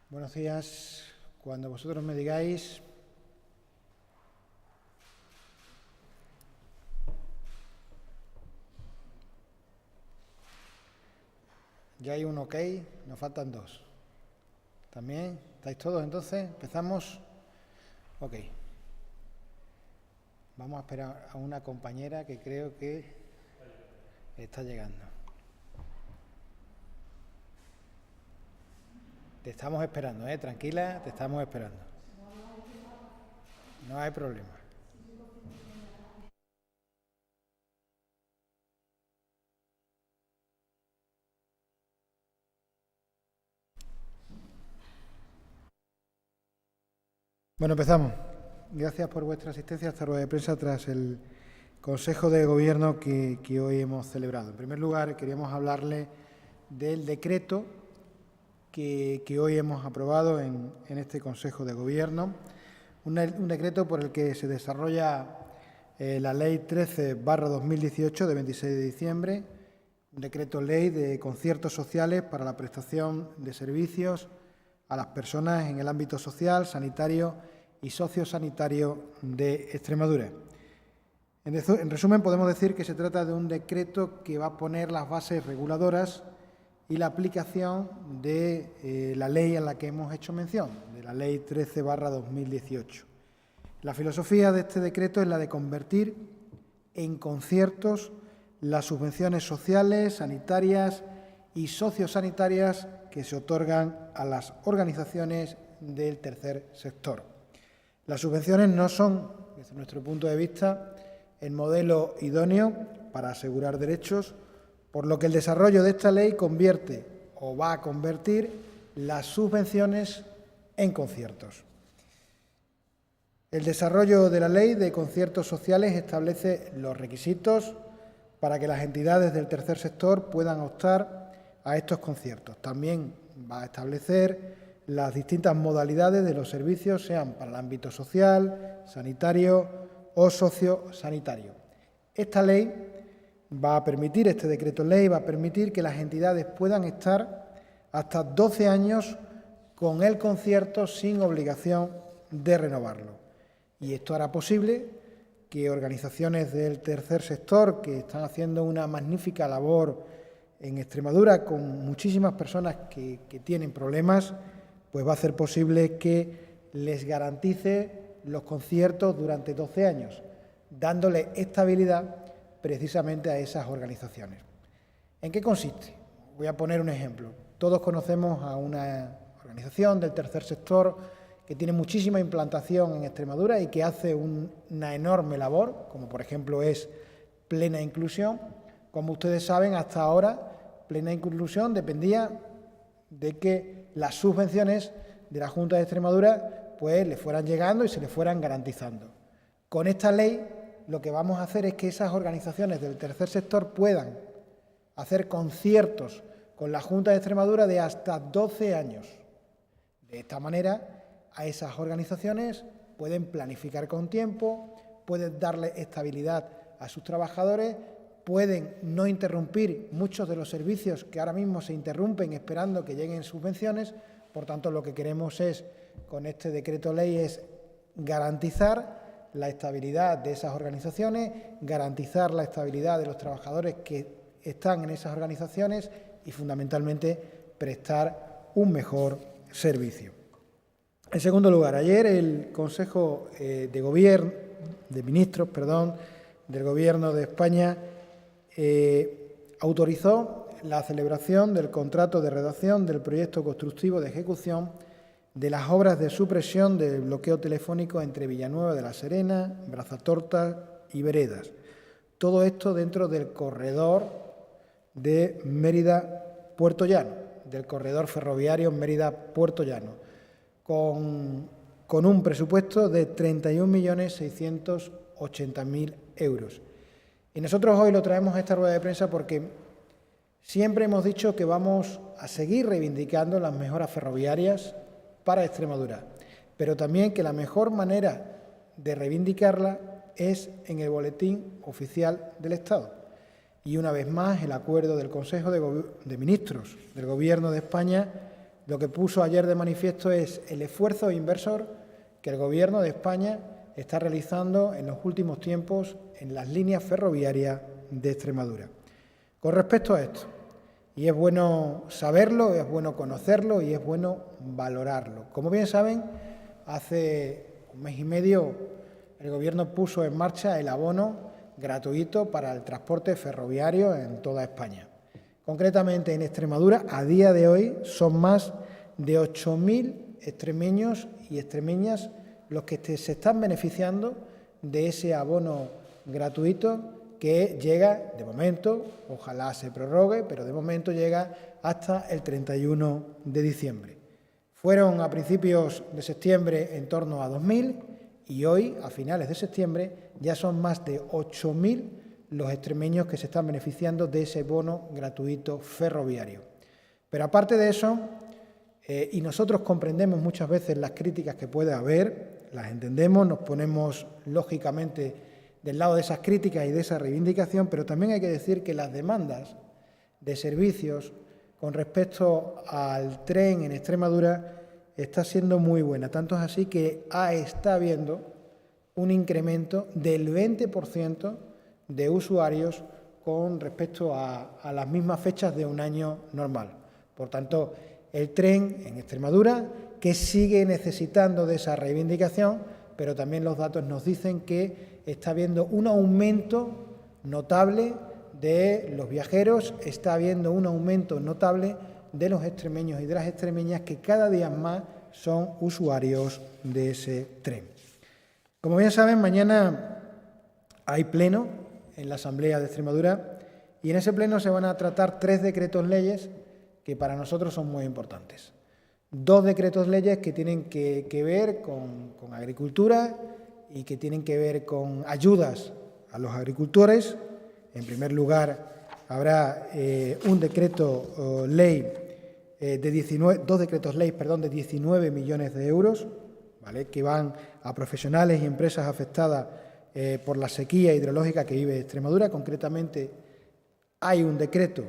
Buenos días. Cuando vosotros me digáis, ya hay un ok, nos faltan dos. ¿También? ¿Estáis todos entonces? ¿Empezamos? Ok. Vamos a esperar a una compañera que creo que está llegando. Te estamos esperando, tranquila, te estamos esperando. No hay problema. Bueno, empezamos. Gracias por vuestra asistencia a esta rueda de prensa tras el Consejo de Gobierno que hoy hemos celebrado. En primer lugar, queríamos hablarle del decreto que hoy hemos aprobado en este Consejo de Gobierno, un decreto por el que se desarrolla la Ley 13/2018 de 26 de diciembre, un decreto ley de conciertos sociales para la prestación de servicios a las personas en el ámbito social, sanitario y sociosanitario de Extremadura. En resumen, podemos decir que se trata de un decreto que va a poner las bases reguladoras y la aplicación de la ley a la que hemos hecho mención, de la Ley 13/2018. La filosofía de este decreto es la de convertir en conciertos las subvenciones sociales, sanitarias y sociosanitarias que se otorgan a las organizaciones del tercer sector. Las subvenciones no son, desde nuestro punto de vista, el modelo idóneo para asegurar derechos, por lo que el desarrollo de esta ley convierte o va a convertir las subvenciones en conciertos. El desarrollo de la Ley de Conciertos Sociales establece los requisitos para que las entidades del tercer sector puedan optar a estos conciertos. También va a establecer las distintas modalidades de los servicios, sean para el ámbito social, sanitario o sociosanitario. Esta ley va a permitir, este decreto ley va a permitir que las entidades puedan estar hasta 12 años con el concierto sin obligación de renovarlo. Y esto hará posible que organizaciones del tercer sector que están haciendo una magnífica labor en Extremadura con muchísimas personas que tienen problemas, pues va a hacer posible que les garantice los conciertos durante 12 años, dándole estabilidad precisamente a esas organizaciones. ¿En qué consiste? Voy a poner un ejemplo. Todos conocemos a una organización del tercer sector que tiene muchísima implantación en Extremadura y que hace una enorme labor, como por ejemplo es Plena Inclusión. Como ustedes saben, hasta ahora Plena Inclusión dependía de que las subvenciones de la Junta de Extremadura pues le fueran llegando y se le fueran garantizando. Con esta ley lo que vamos a hacer es que esas organizaciones del tercer sector puedan hacer conciertos con la Junta de Extremadura de hasta 12 años. De esta manera, a esas organizaciones pueden planificar con tiempo, pueden darle estabilidad a sus trabajadores, pueden no interrumpir muchos de los servicios que ahora mismo se interrumpen esperando que lleguen subvenciones. Por tanto, lo que queremos es, con este decreto ley, es garantizar la estabilidad de esas organizaciones, garantizar la estabilidad de los trabajadores que están en esas organizaciones y, fundamentalmente, prestar un mejor servicio. En segundo lugar, ayer el Consejo de Ministros del Gobierno de España autorizó la celebración del contrato de redacción del proyecto constructivo de ejecución de las obras de supresión del bloqueo telefónico entre Villanueva de la Serena, Brazatorta y Veredas. Todo esto dentro del corredor de Mérida-Puerto Llano, del corredor ferroviario Mérida-Puerto Llano, con un presupuesto de 31.680.000 euros. Y nosotros hoy lo traemos a esta rueda de prensa porque siempre hemos dicho que vamos a seguir reivindicando las mejoras ferroviarias para Extremadura, pero también que la mejor manera de reivindicarla es en el Boletín Oficial del Estado. Y una vez más, el acuerdo del Consejo de Ministros del Gobierno de España lo que puso ayer de manifiesto es el esfuerzo inversor que el Gobierno de España está realizando en los últimos tiempos en las líneas ferroviarias de Extremadura. Con respecto a esto, y es bueno saberlo, es bueno conocerlo y es bueno valorarlo. Como bien saben, hace un mes y medio el Gobierno puso en marcha el abono gratuito para el transporte ferroviario en toda España. Concretamente en Extremadura, a día de hoy, son más de 8.000 extremeños y extremeñas los que se están beneficiando de ese abono gratuito que llega, de momento, ojalá se prorrogue, pero de momento llega hasta el 31 de diciembre. Fueron a principios de septiembre en torno a 2.000 y hoy, a finales de septiembre, ya son más de 8.000 los extremeños que se están beneficiando de ese bono gratuito ferroviario. Pero aparte de eso, y nosotros comprendemos muchas veces las críticas que puede haber, las entendemos, nos ponemos lógicamente del lado de esas críticas y de esa reivindicación, pero también hay que decir que las demandas de servicios con respecto al tren en Extremadura está siendo muy buena. Tanto es así que está habiendo un incremento del 20% de usuarios con respecto a las mismas fechas de un año normal. Por tanto, el tren en Extremadura, que sigue necesitando de esa reivindicación, pero también los datos nos dicen que está habiendo un aumento notable de los viajeros, está habiendo un aumento notable de los extremeños y de las extremeñas que cada día más son usuarios de ese tren. Como bien saben, mañana hay pleno en la Asamblea de Extremadura y en ese pleno se van a tratar 3 decretos leyes que para nosotros son muy importantes. 2 decretos leyes que tienen que ver con agricultura y que tienen que ver con ayudas a los agricultores. En primer lugar, habrá un decreto ley dos decretos ley, de 19 millones de euros, ¿vale?, que van a profesionales y empresas afectadas por la sequía hidrológica que vive Extremadura. Concretamente, hay un decreto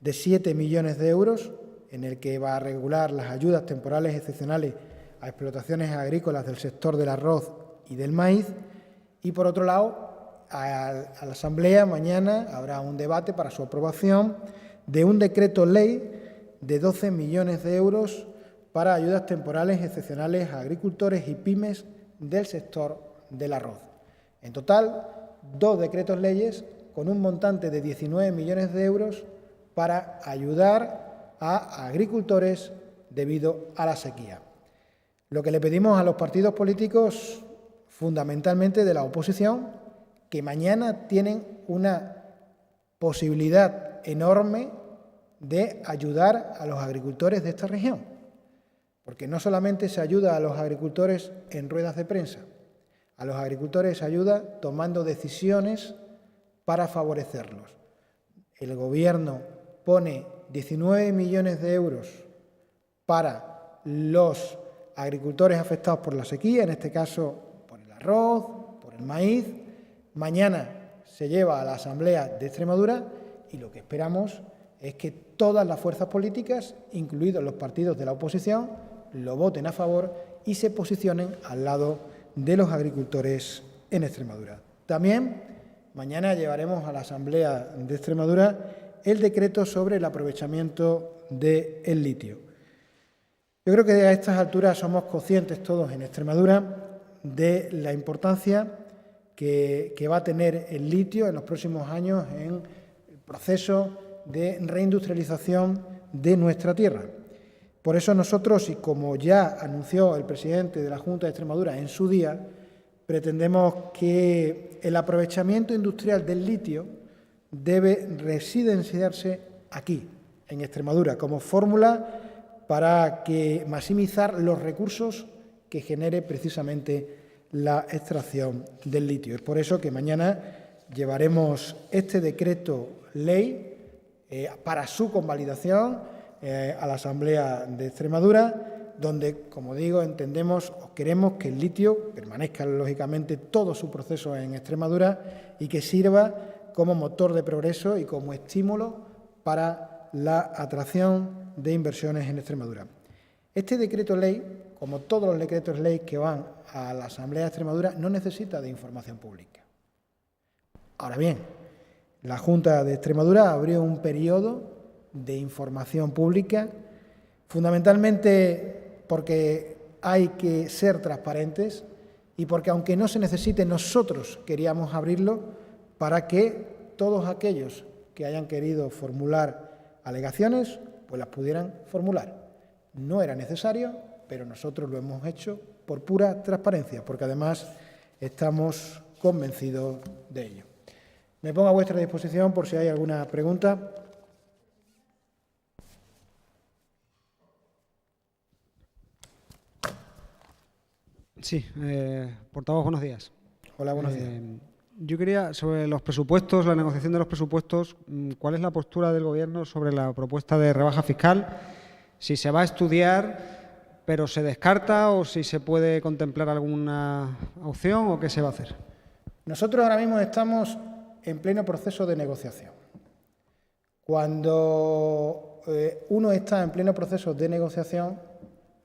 de 7 millones de euros en el que va a regular las ayudas temporales excepcionales a explotaciones agrícolas del sector del arroz y del maíz. Y, por otro lado, a la Asamblea mañana habrá un debate para su aprobación de un decreto ley de 12 millones de euros para ayudas temporales excepcionales a agricultores y pymes del sector del arroz. En total, 2 decretos leyes con un montante de 19 millones de euros para ayudar a agricultores debido a la sequía. Lo que le pedimos a los partidos políticos, fundamentalmente de la oposición, que mañana tienen una posibilidad enorme de ayudar a los agricultores de esta región, porque no solamente se ayuda a los agricultores en ruedas de prensa, a los agricultores se ayuda tomando decisiones para favorecerlos. El Gobierno pone 19 millones de euros para los agricultores afectados por la sequía, en este caso por el arroz, por el maíz. Mañana se lleva a la Asamblea de Extremadura y lo que esperamos es que todas las fuerzas políticas, incluidos los partidos de la oposición, lo voten a favor y se posicionen al lado de los agricultores en Extremadura. También mañana llevaremos a la Asamblea de Extremadura el decreto sobre el aprovechamiento del litio. Yo creo que a estas alturas somos conscientes todos en Extremadura de la importancia que va a tener el litio en los próximos años en el proceso de reindustrialización de nuestra tierra. Por eso nosotros, y como ya anunció el presidente de la Junta de Extremadura en su día, pretendemos que el aprovechamiento industrial del litio debe residenciarse aquí, en Extremadura, como fórmula para maximizar los recursos que genere precisamente la extracción del litio. Es por eso que mañana llevaremos este decreto ley para su convalidación a la Asamblea de Extremadura, donde, como digo, entendemos o queremos que el litio permanezca, lógicamente, todo su proceso en Extremadura y que sirva como motor de progreso y como estímulo para la atracción de inversiones en Extremadura. Este decreto ley, como todos los decretos ley que van a la Asamblea de Extremadura, no necesita de información pública. Ahora bien, la Junta de Extremadura abrió un periodo de información pública, fundamentalmente porque hay que ser transparentes y porque, aunque no se necesite, nosotros queríamos abrirlo para que todos aquellos que hayan querido formular alegaciones, pues las pudieran formular. No era necesario, pero nosotros lo hemos hecho por pura transparencia, porque además estamos convencidos de ello. Me pongo a vuestra disposición por si hay alguna pregunta. Sí, portavoz, buenos días. Hola, buenos días. Yo quería, sobre los presupuestos, la negociación de los presupuestos, ¿cuál es la postura del Gobierno sobre la propuesta de rebaja fiscal? Si se va a estudiar, pero se descarta, o si se puede contemplar alguna opción, o qué se va a hacer. Nosotros ahora mismo estamos en pleno proceso de negociación. Cuando uno está en pleno proceso de negociación,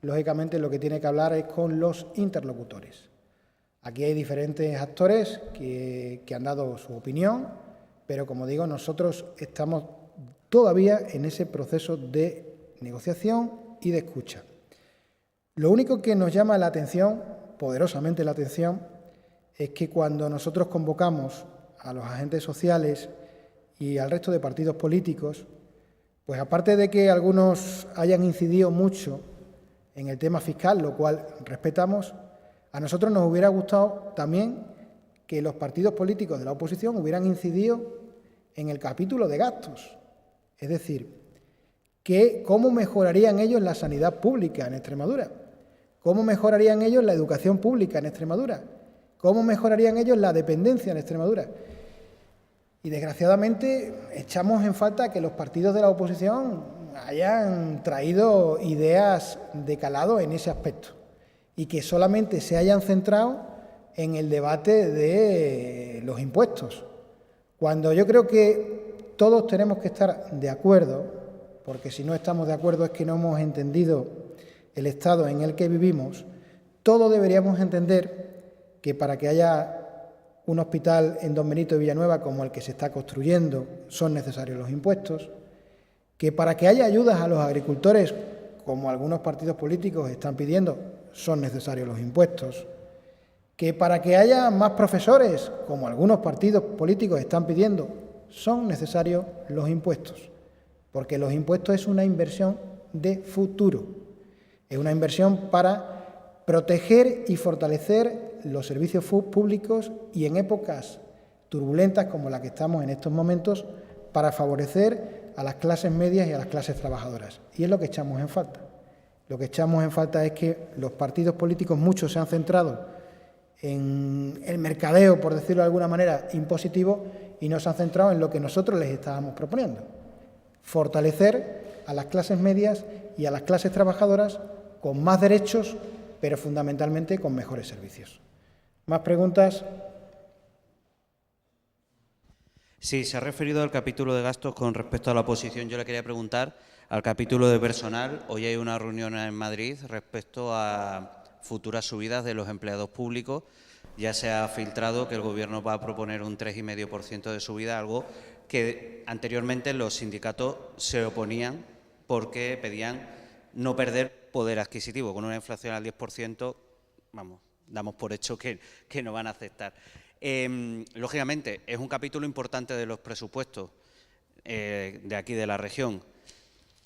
lógicamente lo que tiene que hablar es con los interlocutores. Aquí hay diferentes actores que han dado su opinión, pero como digo, nosotros estamos todavía en ese proceso de negociación y de escucha. Lo único que nos llama la atención, poderosamente la atención, es que cuando nosotros convocamos a los agentes sociales y al resto de partidos políticos, pues aparte de que algunos hayan incidido mucho en el tema fiscal, lo cual respetamos, a nosotros nos hubiera gustado también que los partidos políticos de la oposición hubieran incidido en el capítulo de gastos. Es decir, que cómo mejorarían ellos la sanidad pública en Extremadura, cómo mejorarían ellos la educación pública en Extremadura, cómo mejorarían ellos la dependencia en Extremadura. Y desgraciadamente echamos en falta que los partidos de la oposición hayan traído ideas de calado en ese aspecto y que solamente se hayan centrado en el debate de los impuestos, cuando yo creo que todos tenemos que estar de acuerdo, porque si no estamos de acuerdo es que no hemos entendido el estado en el que vivimos. Todos deberíamos entender que para que haya un hospital en Don Benito de Villanueva como el que se está construyendo son necesarios los impuestos, que para que haya ayudas a los agricultores, como algunos partidos políticos están pidiendo, son necesarios los impuestos, que para que haya más profesores, como algunos partidos políticos están pidiendo, son necesarios los impuestos, porque los impuestos es una inversión de futuro, es una inversión para proteger y fortalecer los servicios públicos y en épocas turbulentas como la que estamos en estos momentos, para favorecer a las clases medias y a las clases trabajadoras. Y es lo que echamos en falta. Lo que echamos en falta es que los partidos políticos, muchos se han centrado en el mercadeo, por decirlo de alguna manera, impositivo, y no se han centrado en lo que nosotros les estábamos proponiendo: fortalecer a las clases medias y a las clases trabajadoras con más derechos, pero fundamentalmente con mejores servicios. ¿Más preguntas? Sí, se ha referido al capítulo de gastos con respecto a la oposición. Yo le quería preguntar al capítulo de personal. Hoy hay una reunión en Madrid respecto a futuras subidas de los empleados públicos. Ya se ha filtrado que el Gobierno va a proponer un 3,5% de subida, algo que anteriormente los sindicatos se oponían porque pedían no perder poder adquisitivo. Con una inflación al 10%, vamos, damos por hecho que no van a aceptar. Lógicamente, es un capítulo importante de los presupuestos de aquí de la región.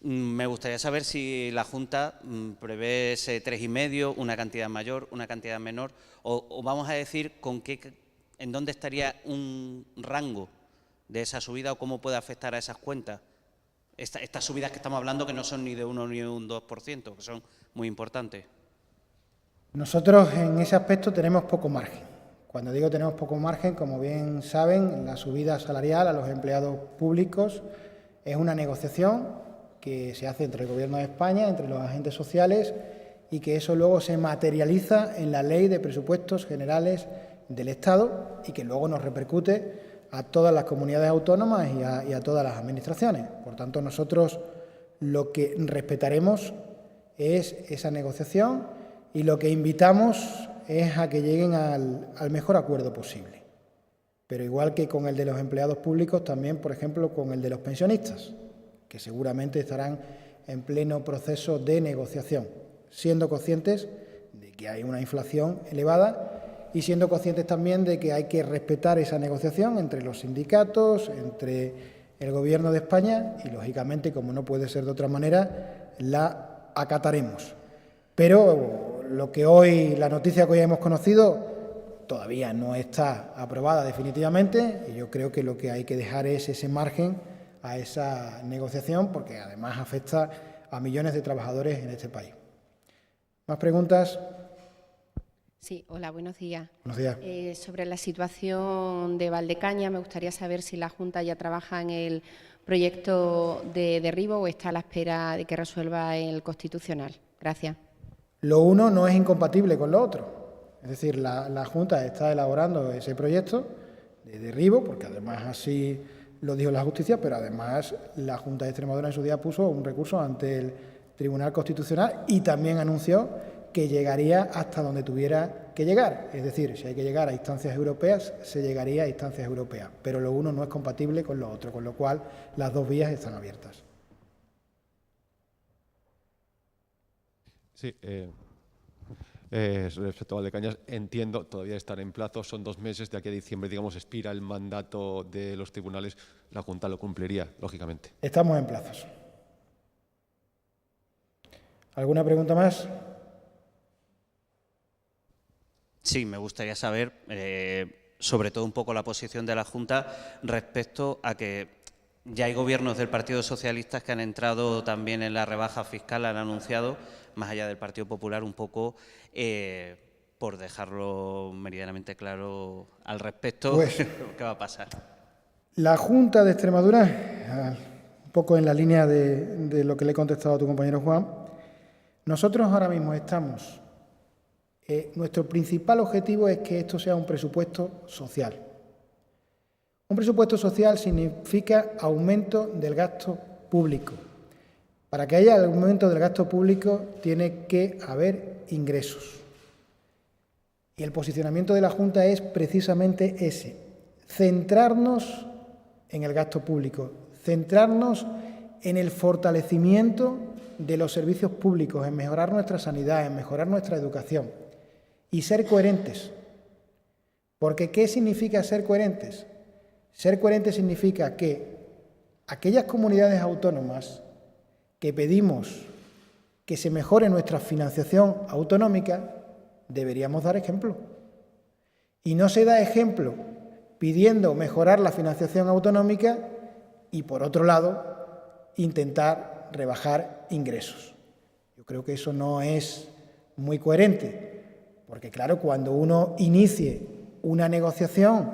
Me gustaría saber si la Junta prevé ese 3,5, una cantidad mayor, una cantidad menor, o vamos a decir en dónde estaría un rango de esa subida o cómo puede afectar a esas cuentas. Estas subidas que estamos hablando, que no son ni de 1 ni un 2%, que son muy importantes. Nosotros en ese aspecto tenemos poco margen. Cuando digo tenemos poco margen, como bien saben, la subida salarial a los empleados públicos es una negociación que se hace entre el Gobierno de España, entre los agentes sociales, y que eso luego se materializa en la Ley de Presupuestos Generales del Estado y que luego nos repercute a todas las comunidades autónomas y a todas las administraciones. Por tanto, nosotros lo que respetaremos es esa negociación y lo que invitamos es a que lleguen al mejor acuerdo posible. Pero igual que con el de los empleados públicos, también, por ejemplo, con el de los pensionistas, que seguramente estarán en pleno proceso de negociación, siendo conscientes de que hay una inflación elevada y siendo conscientes también de que hay que respetar esa negociación entre los sindicatos, entre el Gobierno de España y, lógicamente, como no puede ser de otra manera, la acataremos. Pero la noticia que hoy hemos conocido todavía no está aprobada definitivamente y yo creo que lo que hay que dejar es ese margen a esa negociación porque además afecta a millones de trabajadores en este país. ¿Más preguntas? Sí, hola, buenos días. Buenos días. Sobre la situación de Valdecañas, me gustaría saber si la Junta ya trabaja en el proyecto de derribo o está a la espera de que resuelva el Constitucional. Gracias. Lo uno no es incompatible con lo otro. Es decir, la Junta está elaborando ese proyecto de derribo, porque además así lo dijo la justicia, pero además la Junta de Extremadura en su día puso un recurso ante el Tribunal Constitucional y también anunció que llegaría hasta donde tuviera que llegar. Es decir, si hay que llegar a instancias europeas, se llegaría a instancias europeas. Pero lo uno no es compatible con lo otro, con lo cual las dos vías están abiertas. Sí, respecto a Valdecañas, entiendo, todavía están en plazo, son 2 meses, de aquí a diciembre, digamos, expira el mandato de los tribunales, la Junta lo cumpliría, lógicamente. Estamos en plazos. ¿Alguna pregunta más? Sí, me gustaría saber, sobre todo un poco la posición de la Junta respecto a que ya hay gobiernos del Partido Socialista que han entrado también en la rebaja fiscal, han anunciado, más allá del Partido Popular, un poco, por dejarlo meridianamente claro al respecto, Pues, ¿qué va a pasar? La Junta de Extremadura, un poco en la línea de lo que le he contestado a tu compañero Juan, nosotros ahora mismo estamos, nuestro principal objetivo es que esto sea un presupuesto social. Un presupuesto social significa aumento del gasto público. Para que haya aumento del gasto público tiene que haber ingresos. Y el posicionamiento de la Junta es precisamente ese, centrarnos en el gasto público, centrarnos en el fortalecimiento de los servicios públicos, en mejorar nuestra sanidad, en mejorar nuestra educación y ser coherentes. Porque ¿qué significa ser coherentes? Ser coherentes significa que aquellas comunidades autónomas que pedimos que se mejore nuestra financiación autonómica, deberíamos dar ejemplo. Y no se da ejemplo pidiendo mejorar la financiación autonómica y, por otro lado, intentar rebajar ingresos. Yo creo que eso no es muy coherente, porque, claro, cuando uno inicie una negociación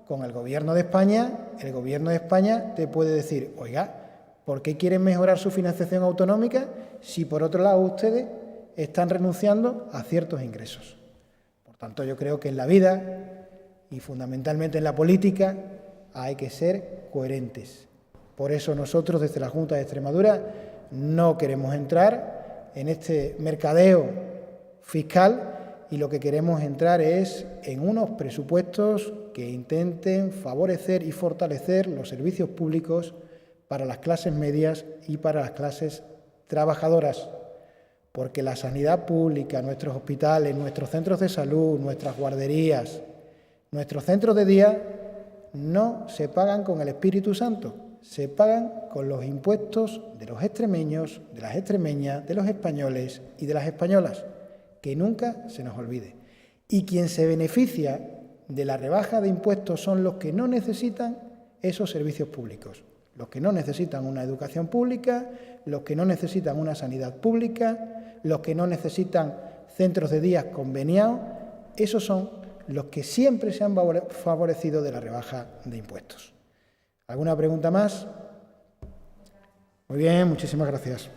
con el Gobierno de España, el Gobierno de España te puede decir, oiga, ¿por qué quieren mejorar su financiación autonómica si, por otro lado, ustedes están renunciando a ciertos ingresos? Por tanto, yo creo que en la vida y fundamentalmente en la política hay que ser coherentes. Por eso nosotros, desde la Junta de Extremadura, no queremos entrar en este mercadeo fiscal y lo que queremos entrar es en unos presupuestos que intenten favorecer y fortalecer los servicios públicos para las clases medias y para las clases trabajadoras, porque la sanidad pública, nuestros hospitales, nuestros centros de salud, nuestras guarderías, nuestros centros de día no se pagan con el Espíritu Santo, se pagan con los impuestos de los extremeños, de las extremeñas, de los españoles y de las españolas, que nunca se nos olvide. Y quien se beneficia de la rebaja de impuestos son los que no necesitan esos servicios públicos, los que no necesitan una educación pública, los que no necesitan una sanidad pública, los que no necesitan centros de día conveniados, esos son los que siempre se han favorecido de la rebaja de impuestos. ¿Alguna pregunta más? Muy bien, muchísimas gracias.